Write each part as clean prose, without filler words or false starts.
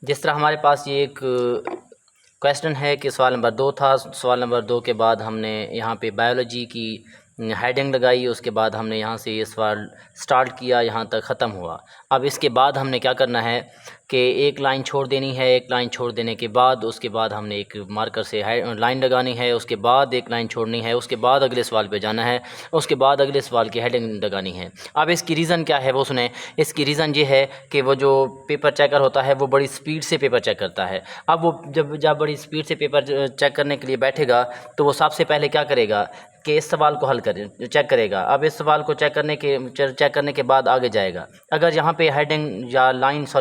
جس طرح ہمارے پاس یہ ایک کویسچن ہے کہ سوال نمبر 2 تھا، سوال نمبر 2 کے بعد ہم نے یہاں پہ بایولوجی کی ہیڈنگ لگائی، اس کے بعد ہم نے یہاں سے یہ سوال سٹارٹ کیا، یہاں تک ختم ہوا۔ اب اس کے بعد ہم نے کیا کرنا ہے کہ ایک لائن چھوڑ دینی ہے، ایک لائن چھوڑ دینے کے بعد اس کے بعد ہم نے ایک مارکر سے لائن لگانی ہے، اس کے بعد ایک لائن چھوڑنی ہے، اس کے بعد اگلے سوال پہ جانا ہے، اس کے بعد اگلے سوال کی ہیڈنگ لگانی ہے۔ اب اس کی ریزن کیا ہے وہ سنیں۔ اس کی ریزن یہ ہے کہ وہ جو پیپر چیکر ہوتا ہے وہ بڑی سپیڈ سے پیپر چیک کرتا ہے۔ اب وہ جب بڑی سپیڈ سے پیپر چیک کرنے کے لیے بیٹھے گا تو وہ سب سے پہلے کیا کرے گا کہ اس سوال کو چیک کرے گا۔ اب اس سوال کو چیک کرنے کے بعد آگے جائے گا۔ اگر یہاں پہ ہیڈنگ یا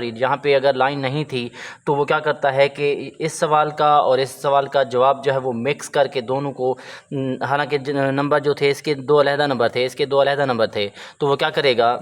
یہاں پہ اگر لائن نہیں تھی تو وہ کیا کرتا ہے کہ اس سوال کا اور اس سوال کا جواب جو ہے وہ مکس کر کے دونوں کو، حالانکہ نمبر جو تھے اس کے 2 علیحدہ نمبر تھے، اس کے 2 علیحدہ نمبر تھے، تو وہ کیا کرے گا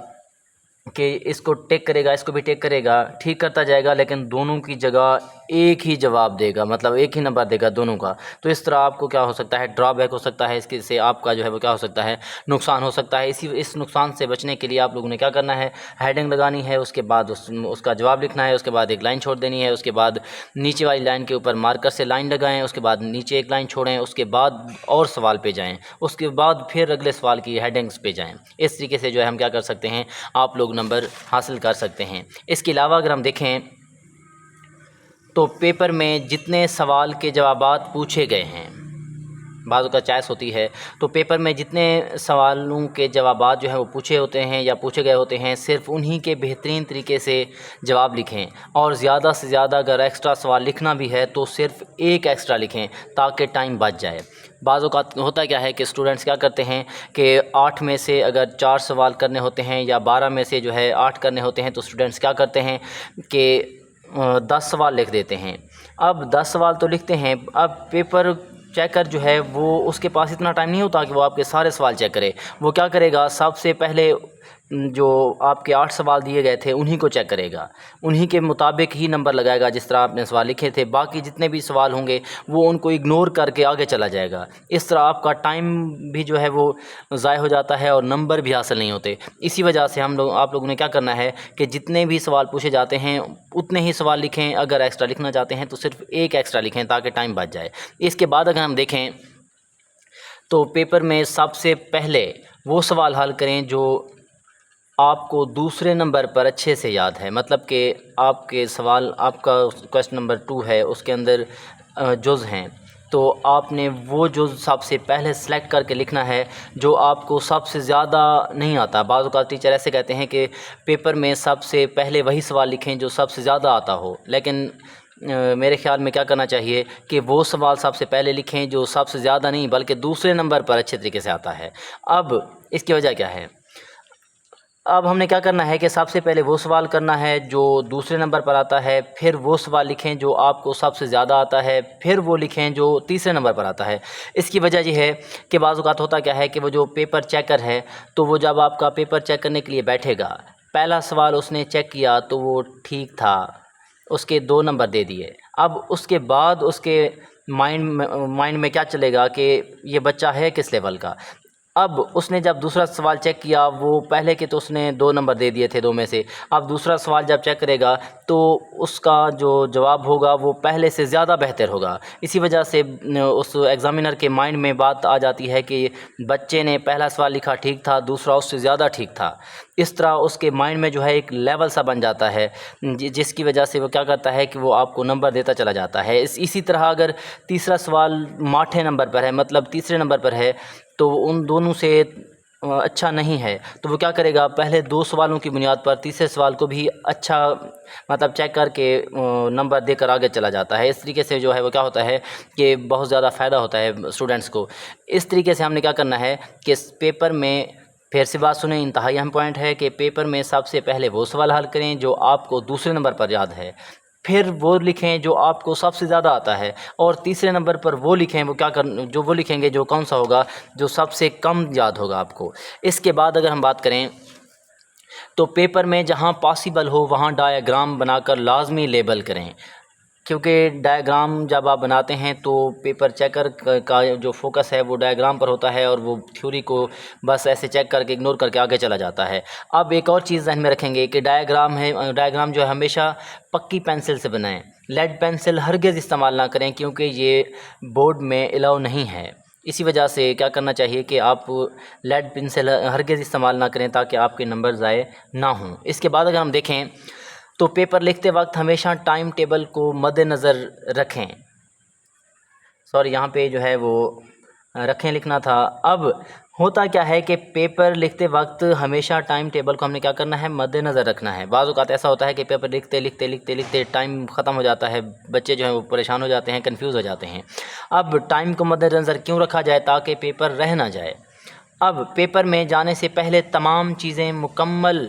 کہ اس کو ٹیک کرے گا، اس کو بھی ٹیک کرے گا، ٹھیک کرتا جائے گا، لیکن دونوں کی جگہ ایک ہی جواب دے گا، مطلب ایک ہی نمبر دے گا دونوں کا۔ تو اس طرح آپ کو کیا ہو سکتا ہے، ڈرا بیک ہو سکتا ہے، اس کے سے آپ کا جو ہے وہ کیا ہو سکتا ہے، نقصان ہو سکتا ہے۔ اس نقصان سے بچنے کے لیے آپ لوگوں نے کیا کرنا ہے، ہیڈنگ لگانی ہے، اس کے بعد اس کا جواب لکھنا ہے، اس کے بعد ایک لائن چھوڑ دینی ہے، اس کے بعد نیچے والی لائن کے اوپر مارکر سے لائن لگائیں، اس کے بعد نیچے ایک لائن چھوڑیں، اس کے بعد اور سوال پہ جائیں، اس کے بعد پھر اگلے سوال کی ہیڈنگز پہ جائیں۔ اس طریقے سے جو ہے ہم کیا کر سکتے ہیں، آپ لوگ نمبر حاصل کر سکتے ہیں۔ اس کے علاوہ اگر ہم دیکھیں تو پیپر میں جتنے سوال کے جوابات پوچھے گئے ہیں، بعض کا چوائس ہوتی ہے، تو پیپر میں جتنے سوالوں کے جوابات جو ہیں وہ پوچھے ہوتے ہیں یا پوچھے گئے ہوتے ہیں، صرف انہی کے بہترین طریقے سے جواب لکھیں، اور زیادہ سے زیادہ اگر ایکسٹرا سوال لکھنا بھی ہے تو صرف ایک ایکسٹرا لکھیں تاکہ ٹائم بچ جائے۔ بعض اوقات ہوتا کیا ہے کہ اسٹوڈنٹس کیا کرتے ہیں کہ 8 میں سے اگر 4 سوال کرنے ہوتے ہیں یا 12 میں سے جو ہے 8 کرنے ہوتے ہیں، تو اسٹوڈنٹس کیا کرتے ہیں کہ 10 سوال لکھ دیتے ہیں۔ اب 10 سوال تو لکھتے ہیں، اب پیپر چیکر جو ہے وہ اس کے پاس اتنا ٹائم نہیں ہوتا کہ وہ آپ کے سارے سوال چیک کرے۔ وہ کیا کرے گا، سب سے پہلے جو آپ کے 8 سوال دیے گئے تھے انہی کو چیک کرے گا، انہی کے مطابق ہی نمبر لگائے گا جس طرح آپ نے سوال لکھے تھے۔ باقی جتنے بھی سوال ہوں گے وہ ان کو اگنور کر کے آگے چلا جائے گا۔ اس طرح آپ کا ٹائم بھی جو ہے وہ ضائع ہو جاتا ہے اور نمبر بھی حاصل نہیں ہوتے۔ اسی وجہ سے آپ لوگوں نے کیا کرنا ہے کہ جتنے بھی سوال پوچھے جاتے ہیں اتنے ہی سوال لکھیں، اگر ایکسٹرا لکھنا چاہتے ہیں تو صرف ایک ایکسٹرا لکھیں تاکہ ٹائم بچ جائے۔ اس کے بعد اگر ہم دیکھیں تو پیپر میں سب سے پہلے وہ سوال حل کریں جو آپ کو دوسرے نمبر پر اچھے سے یاد ہے، مطلب کہ آپ کے سوال، آپ کا کویسچن نمبر 2 ہے، اس کے اندر جز ہیں، تو آپ نے وہ جز سب سے پہلے سلیکٹ کر کے لکھنا ہے جو آپ کو سب سے زیادہ نہیں آتا۔ بعض اوقات ٹیچر ایسے کہتے ہیں کہ پیپر میں سب سے پہلے وہی سوال لکھیں جو سب سے زیادہ آتا ہو، لیکن میرے خیال میں کیا کرنا چاہیے کہ وہ سوال سب سے پہلے لکھیں جو سب سے زیادہ نہیں بلکہ دوسرے نمبر پر اچھے طریقے سے آتا ہے۔ اب اس کی وجہ کیا ہے، اب ہم نے کیا کرنا ہے کہ سب سے پہلے وہ سوال کرنا ہے جو دوسرے نمبر پر آتا ہے، پھر وہ سوال لکھیں جو آپ کو سب سے زیادہ آتا ہے، پھر وہ لکھیں جو تیسرے نمبر پر آتا ہے۔ اس کی وجہ یہ ہے کہ بعض اوقات ہوتا کیا ہے کہ وہ جو پیپر چیکر ہے تو وہ جب آپ کا پیپر چیک کرنے کے لیے بیٹھے گا، پہلا سوال اس نے چیک کیا تو وہ ٹھیک تھا، اس کے 2 نمبر دے دیے۔ اب اس کے بعد اس کے مائنڈ میں کیا چلے گا کہ یہ بچہ ہے کس لیول کا۔ اب اس نے جب دوسرا سوال چیک کیا، وہ پہلے کے تو اس نے 2 نمبر دے دیے تھے 2 میں سے، اب دوسرا سوال جب چیک کرے گا تو اس کا جو جواب ہوگا وہ پہلے سے زیادہ بہتر ہوگا۔ اسی وجہ سے اس ایگزامینر کے مائنڈ میں بات آ جاتی ہے کہ بچے نے پہلا سوال لکھا ٹھیک تھا، دوسرا اس سے زیادہ ٹھیک تھا۔ اس طرح اس کے مائنڈ میں جو ہے ایک لیول سا بن جاتا ہے، جس کی وجہ سے وہ کیا کرتا ہے کہ وہ آپ کو نمبر دیتا چلا جاتا ہے۔ اسی طرح اگر تیسرا سوال ماٹھے نمبر پر ہے، مطلب تیسرے نمبر پر ہے، تو ان دونوں سے اچھا نہیں ہے، تو وہ کیا کرے گا، پہلے 2 سوالوں کی بنیاد پر تیسرے سوال کو بھی اچھا مطلب چیک کر کے نمبر دے کر آگے چلا جاتا ہے۔ اس طریقے سے جو ہے وہ کیا ہوتا ہے کہ بہت زیادہ فائدہ ہوتا ہے اسٹوڈنٹس کو۔ اس طریقے سے ہم نے کیا کرنا ہے کہ پیپر میں، پھر سے بات سنیں، انتہائی اہم پوائنٹ ہے کہ پیپر میں سب سے پہلے وہ سوال حل کریں جو آپ کو دوسرے نمبر پر یاد ہے، پھر وہ لکھیں جو آپ کو سب سے زیادہ آتا ہے، اور تیسرے نمبر پر وہ لکھیں وہ لکھیں گے جو کون سا ہوگا، جو سب سے کم یاد ہوگا آپ کو۔ اس کے بعد اگر ہم بات کریں تو پیپر میں جہاں پاسیبل ہو وہاں ڈایاگرام بنا کر لازمی لیبل کریں۔ کیونکہ ڈائیگرام جب آپ بناتے ہیں تو پیپر چیکر کا جو فوکس ہے وہ ڈائیگرام پر ہوتا ہے اور وہ تھیوری کو بس ایسے چیک کر کے اگنور کر کے آگے چلا جاتا ہے۔ اب ایک اور چیز ذہن میں رکھیں گے کہ ڈائیگرام جو ہے ہمیشہ پکی پینسل سے بنائیں، لیڈ پینسل ہرگز استعمال نہ کریں کیونکہ یہ بورڈ میں الاؤ نہیں ہے۔ اسی وجہ سے کیا کرنا چاہیے کہ آپ لیڈ پینسل ہرگز استعمال نہ کریں تاکہ آپ کے نمبر ضائع نہ ہوں۔ اس کے بعد اگر ہم دیکھیں تو پیپر لکھتے وقت ہمیشہ ٹائم ٹیبل کو مد نظر رکھیں، یہاں پہ جو ہے وہ رکھیں لکھنا تھا۔ اب ہوتا کیا ہے کہ پیپر لکھتے وقت ہمیشہ ٹائم ٹیبل کو ہم نے کیا کرنا ہے، مد نظر رکھنا ہے۔ بعض اوقات ایسا ہوتا ہے کہ پیپر لکھتے ٹائم ختم ہو جاتا ہے، بچے جو ہیں وہ پریشان ہو جاتے ہیں، کنفیوز ہو جاتے ہیں۔ اب ٹائم کو مد نظر کیوں رکھا جائے؟ تاکہ پیپر رہ نہ جائے۔ اب پیپر میں جانے سے پہلے تمام چیزیں مکمل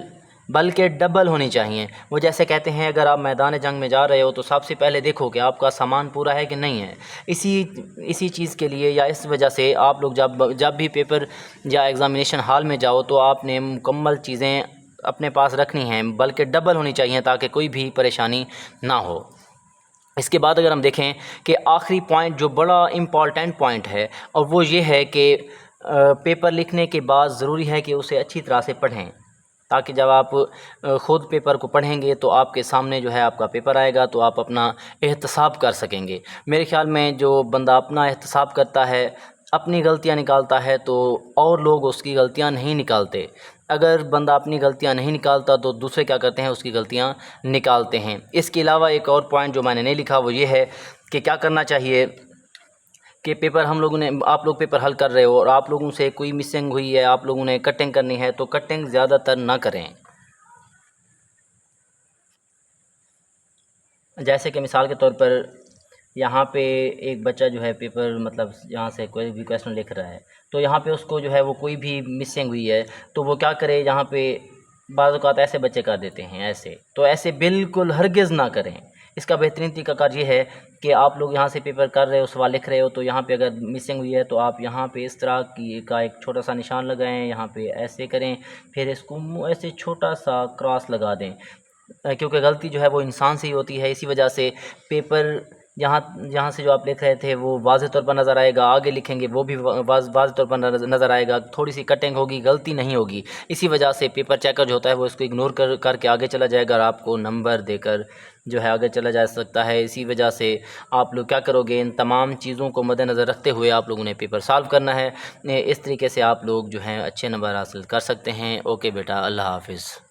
بلکہ ڈبل ہونی چاہیے۔ وہ جیسے کہتے ہیں اگر آپ میدان جنگ میں جا رہے ہو تو سب سے پہلے دیکھو کہ آپ کا سامان پورا ہے کہ نہیں ہے۔ اسی چیز کے لیے یا اس وجہ سے آپ لوگ جب بھی پیپر یا ایگزامینیشن ہال میں جاؤ تو آپ نے مکمل چیزیں اپنے پاس رکھنی ہیں بلکہ ڈبل ہونی چاہیے تاکہ کوئی بھی پریشانی نہ ہو۔ اس کے بعد اگر ہم دیکھیں کہ آخری پوائنٹ جو بڑا امپورٹنٹ پوائنٹ ہے اور وہ یہ ہے کہ پیپر لکھنے کے بعد ضروری ہے کہ اسے اچھی طرح سے پڑھیں تاکہ جب آپ خود پیپر کو پڑھیں گے تو آپ کے سامنے جو ہے آپ کا پیپر آئے گا تو آپ اپنا احتساب کر سکیں گے۔ میرے خیال میں جو بندہ اپنا احتساب کرتا ہے، اپنی غلطیاں نکالتا ہے تو اور لوگ اس کی غلطیاں نہیں نکالتے۔ اگر بندہ اپنی غلطیاں نہیں نکالتا تو دوسرے کیا کرتے ہیں، اس کی غلطیاں نکالتے ہیں۔ اس کے علاوہ ایک اور پوائنٹ جو میں نے نہیں لکھا وہ یہ ہے کہ کیا کرنا چاہیے کہ پیپر آپ لوگ پیپر حل کر رہے ہو اور آپ لوگوں سے کوئی مسنگ ہوئی ہے، آپ لوگوں نے کٹنگ کرنی ہے تو کٹنگ زیادہ تر نہ کریں۔ جیسے کہ مثال کے طور پر یہاں پہ ایک بچہ جو ہے پیپر یہاں سے کوئی بھی کویسچن لکھ رہا ہے تو یہاں پہ اس کو جو ہے وہ کوئی بھی مسنگ ہوئی ہے تو وہ کیا کرے، یہاں پہ بعض اوقات ایسے بچے کر دیتے ہیں تو ایسے بالکل ہرگز نہ کریں۔ اس کا بہترین طریقہ کار یہ ہے کہ آپ لوگ یہاں سے پیپر کر رہے ہو، سوال لکھ رہے ہو تو یہاں پہ اگر مسنگ ہوئی ہے تو آپ یہاں پہ اس طرح کا ایک چھوٹا سا نشان لگائیں، یہاں پہ ایسے کریں، پھر اس کو ایسے چھوٹا سا کراس لگا دیں کیونکہ غلطی جو ہے وہ انسان سے ہی ہوتی ہے۔ اسی وجہ سے پیپر جہاں سے جو آپ لکھ رہے تھے وہ واضح طور پر نظر آئے گا، آگے لکھیں گے وہ بھی واضح طور پر نظر آئے گا، تھوڑی سی کٹنگ ہوگی، غلطی نہیں ہوگی۔ اسی وجہ سے پیپر چیکر جو ہوتا ہے وہ اس کو اگنور کر کے آگے چلا جائے گا اور آپ کو نمبر دے کر جو ہے آگے چلا جا سکتا ہے۔ اسی وجہ سے آپ لوگ کیا کرو گے، ان تمام چیزوں کو مد نظر رکھتے ہوئے آپ لوگوں نے پیپر سالو کرنا ہے۔ اس طریقے سے آپ لوگ جو ہیں اچھے نمبر حاصل کر سکتے ہیں۔ اوکے بیٹا، اللہ حافظ۔